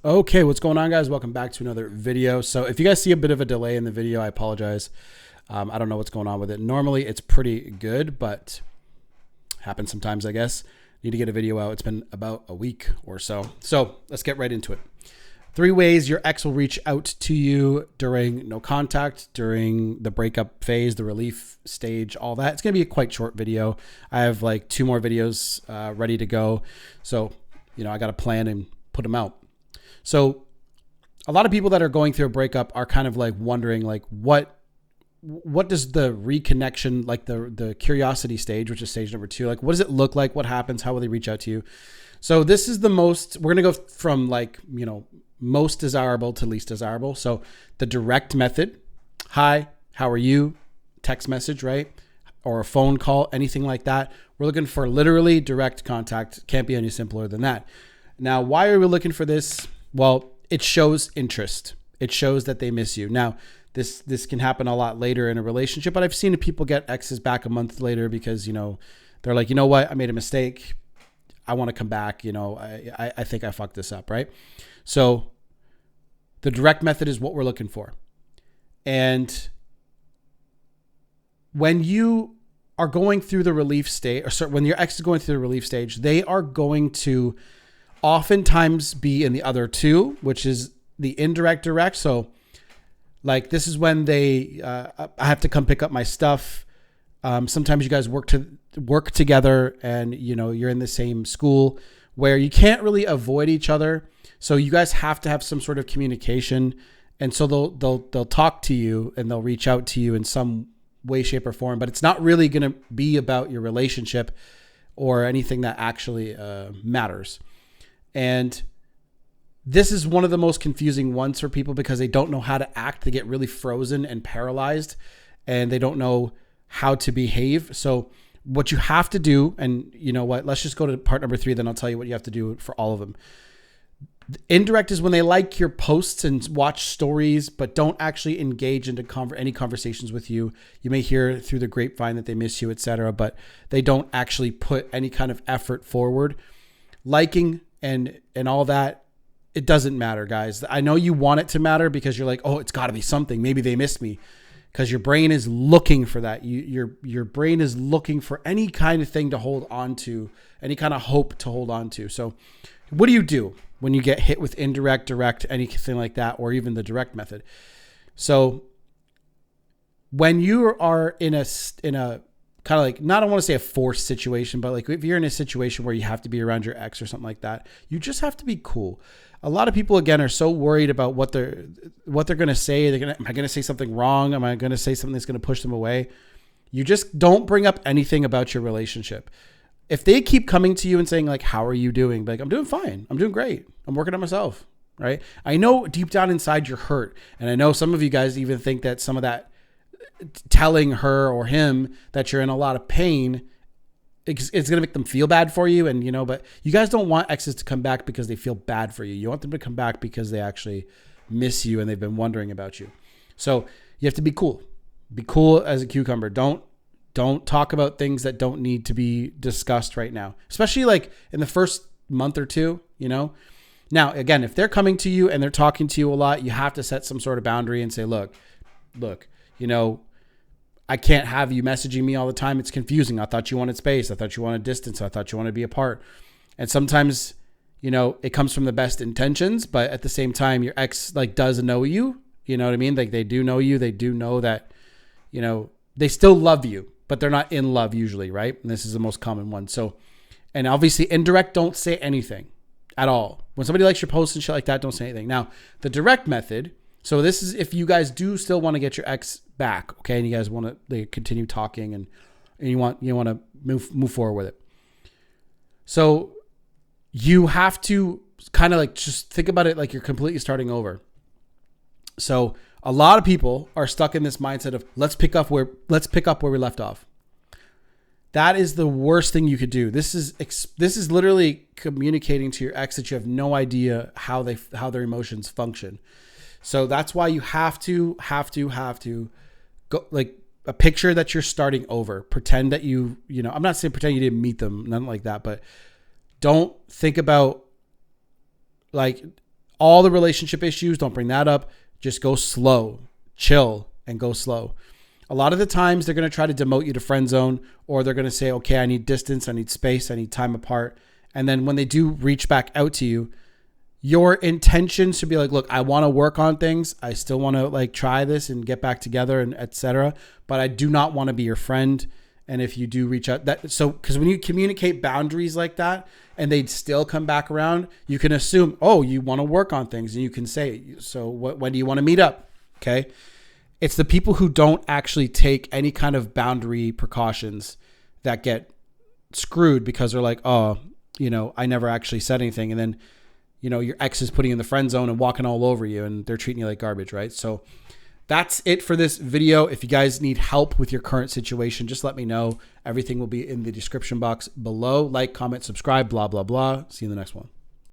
Okay, what's going on, guys? Welcome back to another video. So if you guys see a bit of a delay in the video, I apologize. I don't know what's going on with it. Normally it's pretty good, but happens sometimes, I guess. Need to get a video out. It's been about a week or so. So let's get right into it. 3 ways your ex will reach out to you during no contact, during the breakup phase, the relief stage, all that. It's going to be a quite short video. I have like 2 more videos ready to go. So, I got to plan and put them out. So a lot of people that are going through a breakup are kind of like wondering like what does the reconnection, like the curiosity stage, which is stage number 2, like what does it look like? What happens? How will they reach out to you? So this is we're going to go from like, most desirable to least desirable. So the direct method, hi, how are you? Text message, right? Or a phone call, anything like that. We're looking for literally direct contact. Can't be any simpler than that. Now, why are we looking for this? Well, it shows interest. It shows that they miss you. Now, this can happen a lot later in a relationship, but I've seen people get exes back a month later because, they're like, you know what? I made a mistake. I want to come back. I think I fucked this up, right? So the direct method is what we're looking for. And when you are going through the relief stage, when your ex is going through the relief stage, they are going to oftentimes be in the other 2, which is the indirect direct. So like this is when I have to come pick up my stuff. Sometimes you guys work together and you're in the same school where you can't really avoid each other. So you guys have to have some sort of communication. And so they'll talk to you and they'll reach out to you in some way, shape, or form, but it's not really going to be about your relationship or anything that actually matters. And this is one of the most confusing ones for people because they don't know how to act. They get really frozen and paralyzed and they don't know how to behave. So what you have to do, and you know what, let's just go to part number 3, then I'll tell you what you have to do for all of them. Indirect is when they like your posts and watch stories, but don't actually engage into any conversations with you. You may hear through the grapevine that they miss you, etc., but they don't actually put any kind of effort forward. Liking and all that, it doesn't matter, guys. I know you want it to matter because you're like, oh, it's got to be something. Maybe they missed me, because your brain is looking for that. Your brain is looking for any kind of thing to hold on to, any kind of hope to hold on to. So what do you do when you get hit with indirect, direct, anything like that, or even the direct method? So when you are in a kind of like, not, I don't want to say a forced situation, but like if you're in a situation where you have to be around your ex or something like that, you just have to be cool. A lot of people, again, are so worried about what they're going to say. Am I going to say something wrong? Am I going to say something that's going to push them away? You just don't bring up anything about your relationship. If they keep coming to you and saying like, how are you doing? Be like, I'm doing fine. I'm doing great. I'm working on myself. Right. I know deep down inside you're hurt. And I know some of you guys even think that some of that telling her or him that you're in a lot of pain, it's going to make them feel bad for you. And, but you guys don't want exes to come back because they feel bad for you. You want them to come back because they actually miss you and they've been wondering about you. So you have to be cool. Be cool as a cucumber. Don't talk about things that don't need to be discussed right now, especially like in the first month or 2, Now, again, if they're coming to you and they're talking to you a lot, you have to set some sort of boundary and say, look, I can't have you messaging me all the time. It's confusing. I thought you wanted space. I thought you wanted distance. I thought you wanted to be apart. And sometimes, it comes from the best intentions, but at the same time, your ex like does know you, you know what I mean? Like they do know you. They do know that, they still love you, but they're not in love usually. Right. And this is the most common one. So, and obviously indirect, don't say anything at all. When somebody likes your post and shit like that, don't say anything. Now the direct method. So this is if you guys do still want to get your ex back, okay, and you guys want to continue talking and you want to move forward with it. So you have to kind of like just think about it like you're completely starting over. So a lot of people are stuck in this mindset of let's pick up where we left off. That is the worst thing you could do. This is literally communicating to your ex that you have no idea how their emotions function. So that's why you have to go like a picture that you're starting over. Pretend that I'm not saying pretend you didn't meet them, nothing like that, but don't think about like all the relationship issues, don't bring that up. Just go slow, chill, and go slow. A lot of the times they're going to try to demote you to friend zone, or they're going to say, okay, I need distance, I need space, I need time apart. And then when they do reach back out to you, your intention should be like, look, I want to work on things. I still want to like try this and get back together and etc. But I do not want to be your friend. And if you do reach out because when you communicate boundaries like that and they'd still come back around, you can assume, oh, you want to work on things, and you can say, so when do you want to meet up? Okay. It's the people who don't actually take any kind of boundary precautions that get screwed, because they're like, oh, I never actually said anything. And then, your ex is putting you in the friend zone and walking all over you, and they're treating you like garbage, right? So that's it for this video. If you guys need help with your current situation, just let me know. Everything will be in the description box below. Like, comment, subscribe, blah, blah, blah. See you in the next one.